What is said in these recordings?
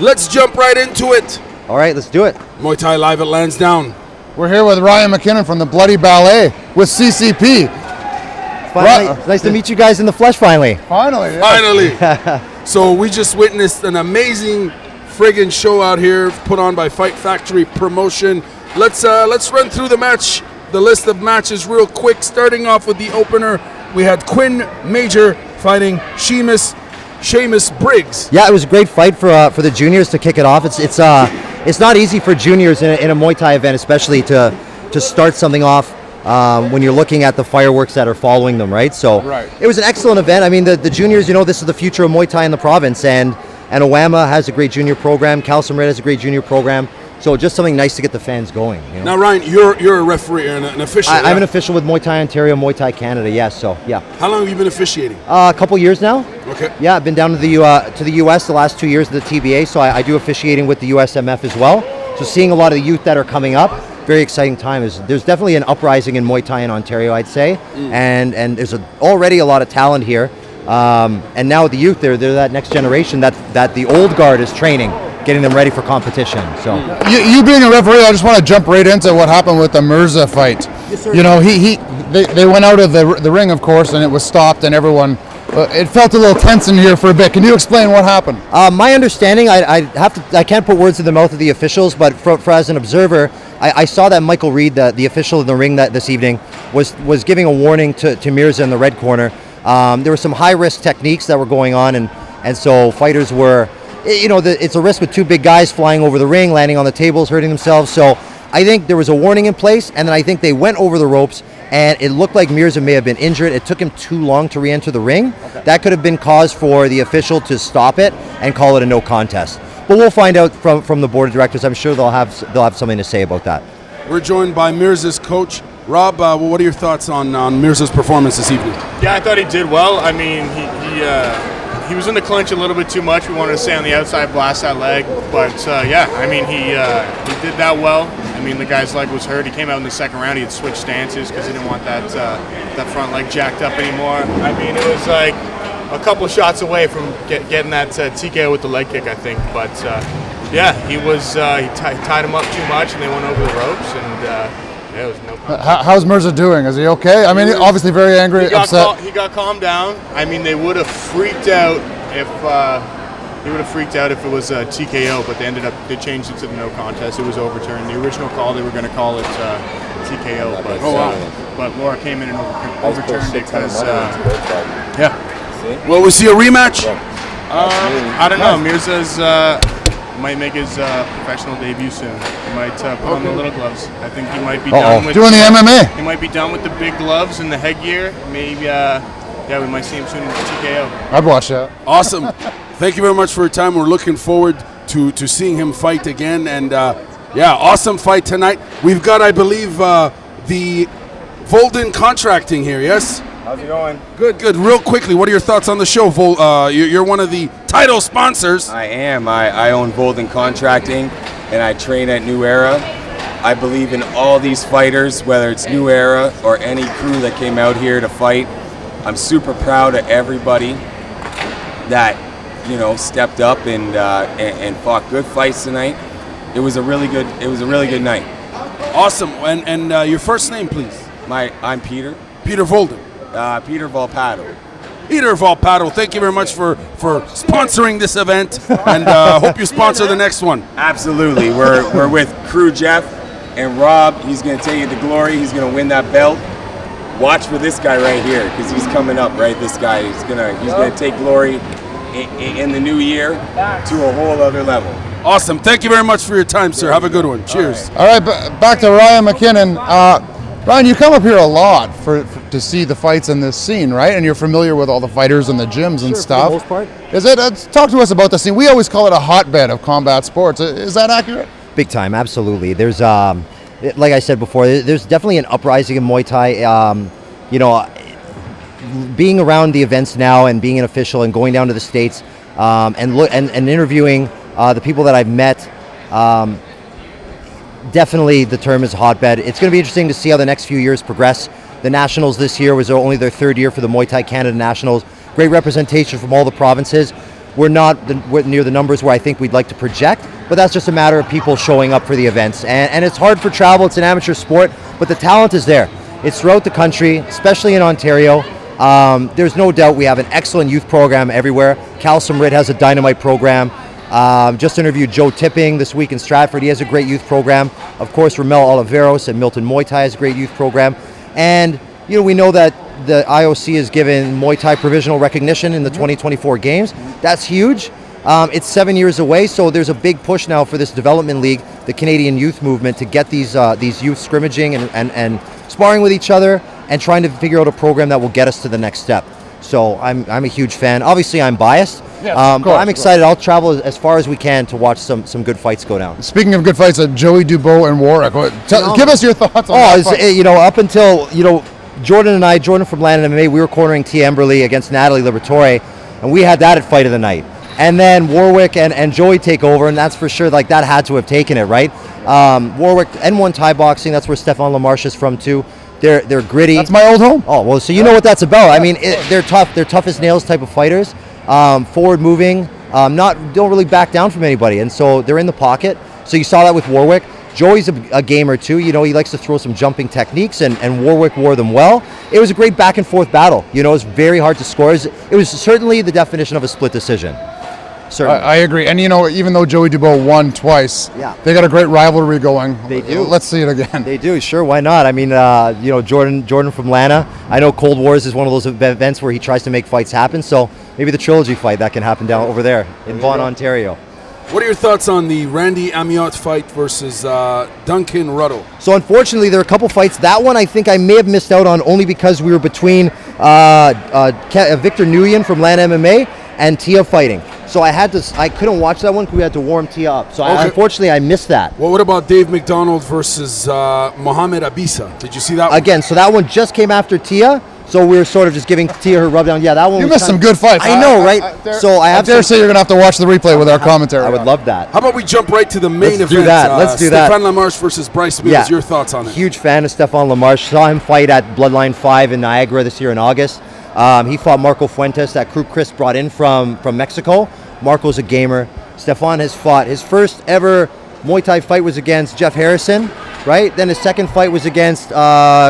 Let's jump right into it. All right, let's do it. Muay Thai live at Lansdowne. We're here with Ryan McKinnon from the Bloody Ballet with CCP. Finally, it's nice to meet you guys in the flesh finally. Finally. Yeah. Finally. So we just witnessed an amazing friggin' show out here put on by Fight Factory Promotion. Let's run through the match, the list of matches real quick. Starting off with the opener, we had Quinn Major fighting Seamus Briggs. Yeah, it was a great fight for the juniors to kick it off. It's not easy for juniors in a Muay Thai event, especially to start something off when you're looking at the fireworks that are following them, right? So It was an excellent event. I mean, the juniors, this is the future of Muay Thai in the province, and Owama has a great junior program. Cal Samret has a great junior program. So just something nice to get the fans going. Now, Ryan, you're a referee and an official. I'm an official with Muay Thai Ontario Muaythai Canada. Yes, so yeah. How long have you been officiating? A couple years now. Okay. Yeah, I've been down to the US the last 2 years of the TBA, so I do officiating with the USMF as well. So seeing a lot of the youth that are coming up, very exciting time. There's definitely an uprising in Muay Thai in Ontario, I'd say, and there's already a lot of talent here. And now the youth, they're that next generation that the old guard is training, getting them ready for competition. So you being a referee, I just want to jump right into what happened with the Mirza fight. Yes, sir. They went out of the ring, of course, and it was stopped, and everyone. It felt a little tense in here for a bit. Can you explain what happened? My understanding, I can't put words in the mouth of the officials, but for as an observer, I saw that Michael Reed, the official in the ring this evening, was giving a warning to Mirza in the red corner. There were some high-risk techniques that were going on, and so fighters were, it's a risk with two big guys flying over the ring, landing on the tables, hurting themselves. So I think there was a warning in place, and then I think they went over the ropes, and it looked like Mirza may have been injured. It took him too long to re-enter the ring. Okay. That could have been cause for the official to stop it and call it a no contest. But we'll find out from the board of directors. I'm sure they'll have something to say about that. We're joined by Mirza's coach. Rob, what are your thoughts on Mirza's performance this evening? Yeah, I thought he did well. I mean, he was in the clinch a little bit too much. We wanted to stay on the outside, blast that leg. But yeah, I mean, he did that well. I mean, the guy's leg was hurt. He came out in the second round. He had switched stances because he didn't want that front leg jacked up anymore. I mean, it was like a couple of shots away from getting that TKO with the leg kick, I think. But yeah, he tied him up too much, and they went over the ropes, and yeah, it was no problem. How's Mirza doing? Is he okay? I mean, obviously very angry, upset. He got calmed down. I mean, they would have freaked out if it was a TKO, but they changed it to the no contest. It was overturned. The original call, they were going to call it TKO, but Laura came in and overturned it because yeah. Well, we see a rematch. I don't know. Mirza's might make his professional debut soon. He might put on the little gloves. I think he might be done with doing the MMA. He might be done with the big gloves and the headgear. Maybe we might see him soon in the TKO. I'd watch that. Awesome. Thank you very much for your time. We're looking forward to seeing him fight again. And yeah, awesome fight tonight. We've got, I believe, the Volden Contracting here, yes? How's it going? Good. Real quickly, what are your thoughts on the show? You're one of the title sponsors. I am. I own Volden Contracting, and I train at New Era. I believe in all these fighters, whether it's New Era or any crew that came out here to fight. I'm super proud of everybody that stepped up and fought good fights tonight. It was a really good night. Awesome. And your first name, please. I'm Peter. Peter Volden. Peter Volpato. Peter Volpato, thank you very much for sponsoring this event, and hope you sponsor the next one. Absolutely. We're with Crew Jeff and Rob. He's going to take you to glory. He's going to win that belt. Watch for this guy right here, because he's coming up, right? This guy, he's gonna take glory in the new year to a whole other level. Awesome. Thank you very much for your time, sir. Have a good one. Cheers. All right, back to Ryan McKinnon. Ryan, you come up here a lot to see the fights in this scene, right? And you're familiar with all the fighters and the gyms and stuff. For the most part. Is it? Talk to us about the scene. We always call it a hotbed of combat sports. Is that accurate? Big time, absolutely. There's, like I said before, there's definitely an uprising in Muay Thai. Being around the events now and being an official and going down to the States and interviewing the people that I've met, definitely the term is hotbed. It's going to be interesting to see how the next few years progress. The Nationals this year was only their third year for the Muay Thai Canada Nationals. Great representation from all the provinces. We're not near the numbers where I think we'd like to project, but that's just a matter of people showing up for the events. And it's hard for travel. It's an amateur sport, but the talent is there. It's throughout the country, especially in Ontario. There's no doubt we have an excellent youth program everywhere. Cal Sumrit has a dynamite program. Just interviewed Joe Tipping this week in Stratford. He has a great youth program. Of course, Ramel Oliveros and Milton Muay Thai has a great youth program. And we know that the IOC has given Muay Thai provisional recognition in the 2024 games. That's huge. It's 7 years away, so there's a big push now for this development league, the Canadian youth movement, to get these youth scrimmaging and sparring with each other and trying to figure out a program that will get us to the next step. So I'm a huge fan. Obviously, I'm biased, but I'm excited. I'll travel as far as we can to watch some good fights go down. Speaking of good fights, Joey Dubois and Warwick. Give us your thoughts on that fight. Up until Jordan from Lansdowne MMA, we were cornering Tia Emberley against Natalie Liberatore, and we had that at Fight of the Night. And then Warwick and Joey take over, and that's for sure, that had to have taken it, right? Warwick, N1 Thai boxing, that's where Stefan Lamarche is from too. They're gritty. That's my old home. Oh, well, so you know what that's about. I mean, they're tough. They're tough as nails type of fighters. Forward moving, don't really back down from anybody, and so they're in the pocket. So you saw that with Warwick. Joey's a gamer too. He likes to throw some jumping techniques, and Warwick wore them well. It was a great back and forth battle. It was very hard to score. It was certainly the definition of a split decision. Certainly. I agree. And even though Joey Dubois won twice, they got a great rivalry going. They do. Let's see it again. They do. Sure, why not? I mean, Jordan from Lana. I know Cold Wars is one of those events where he tries to make fights happen. So maybe the trilogy fight that can happen down over there in Vaughan, Ontario. What are your thoughts on the Randy Amiot fight versus Duncan Ruddle? So unfortunately, there are a couple fights. That one I think I may have missed out on only because we were between Victor Nguyen from Lana MMA and Tia fighting. So I couldn't watch that one because we had to warm Tia up. So unfortunately, I missed that. Well, what about Dave McDonald versus Mohamed Abisa? Did you see that one? Again, so that one just came after Tia. So we were sort of just giving Tia her rub down. Yeah, that one. You missed some good fights. I know, right? I dare say you're gonna have to watch the replay with our commentary. I would love that. How about we jump right to the main event? Let's do that. Stefan Lamarche versus Bryce Mills. Your thoughts on it? Huge fan of Stefan Lamarche. Saw him fight at Bloodline 5 in Niagara this year in August. He fought Marco Fuentes that Crew Chris brought in from Mexico. Marco's a gamer. Stefan has fought. His first ever Muay Thai fight was against Jeff Harrison, right? Then his second fight was against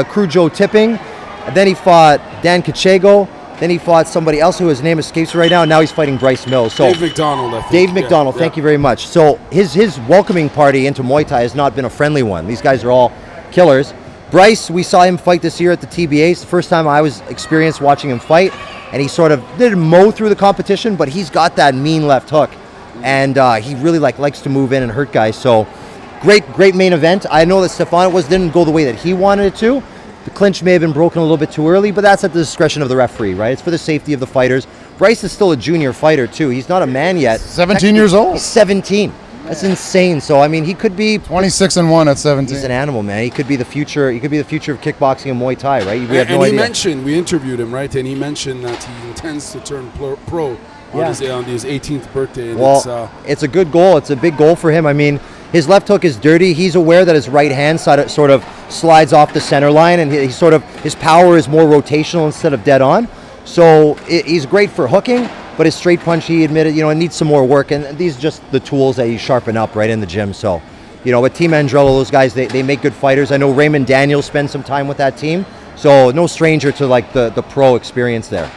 Crew Joe Tipping. And then he fought Dan Cachego. Then he fought somebody else who his name escapes right now. And now he's fighting Bryce Mills. So Dave McDonald, I think. Dave McDonald, thank you very much. So his welcoming party into Muay Thai has not been a friendly one. These guys are all killers. Bryce, we saw him fight this year at the TBA. It's the first time I was experienced watching him fight. And he sort of didn't mow through the competition, but he's got that mean left hook. And he really likes to move in and hurt guys. So great main event. I know that Stefan didn't go the way that he wanted it to. The clinch may have been broken a little bit too early, but that's at the discretion of the referee, right? It's for the safety of the fighters. Bryce is still a junior fighter, too. He's not a man yet. 17 years old. He's 17. That's insane. So, I mean, he could be 26-1 at 17. He's an animal, man. He could be the future. He could be the future of kickboxing and Muay Thai, right? We have no idea. We interviewed him, right? And he mentioned that he intends to turn pro on his 18th birthday. And it's a good goal. It's a big goal for him. I mean, his left hook is dirty. He's aware that his right hand sort of slides off the center line, and his power is more rotational instead of dead on. So he's great for hooking, but his straight punch, he admitted, it needs some more work. And these are just the tools that you sharpen up right in the gym. So, with Team Andrello, those guys, they make good fighters. I know Raymond Daniels spends some time with that team. So no stranger to the pro experience there.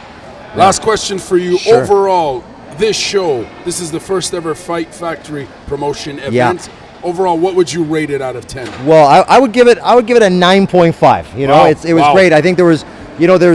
Last question for you. Sure. Overall, this is the first ever Fight Factory promotion event. Yeah. Overall, what would you rate it out of 10? Well, I would give it a 9.5. Wow. It was great. I think there was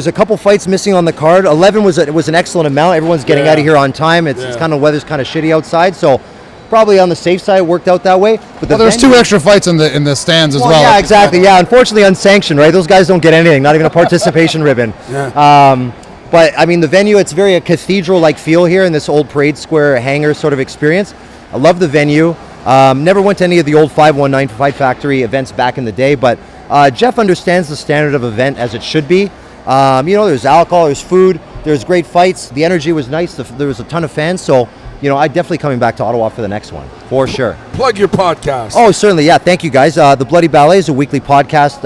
a couple fights missing on the card. 11 was an excellent amount. Everyone's getting out of here on time. It's kind of weather's kind of shitty outside, so probably on the safe side, it worked out that way. But there's 2 extra fights in the stands as well. Yeah, exactly. Yeah, unfortunately unsanctioned, right? Those guys don't get anything, not even a participation ribbon. Yeah. But I mean, the venue, it's very a cathedral-like feel here in this old Parade Square hangar sort of experience. I love the venue. Never went to any of the old 519 Fight Factory events back in the day, but Jeff understands the standard of event as it should be. There's alcohol, there's food, there's great fights. The energy was nice. There was a ton of fans, so I'm definitely coming back to Ottawa for the next one, for sure. Plug your podcast. Oh, certainly, yeah. Thank you, guys. The Bloody Ballet is a weekly podcast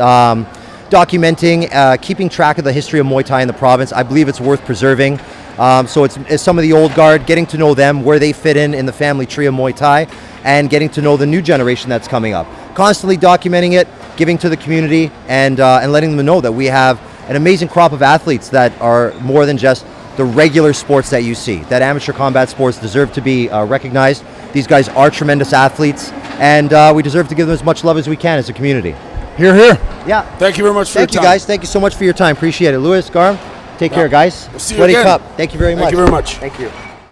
documenting, keeping track of the history of Muay Thai in the province. I believe it's worth preserving. So it's some of the old guard, getting to know them, where they fit in the family tree of Muay Thai, and getting to know the new generation that's coming up. Constantly documenting it, giving to the community, and letting them know that we have an amazing crop of athletes that are more than just the regular sports that you see. That amateur combat sports deserve to be recognized. These guys are tremendous athletes, and we deserve to give them as much love as we can as a community. Here, here. Yeah. Thank you very much for Thank your you, time. guys. Thank you so much for your time. Appreciate it. Louis, Garm, take care, guys. We'll see you Sweaty again. Cup. Thank you very much. Thank you very much. Thank you.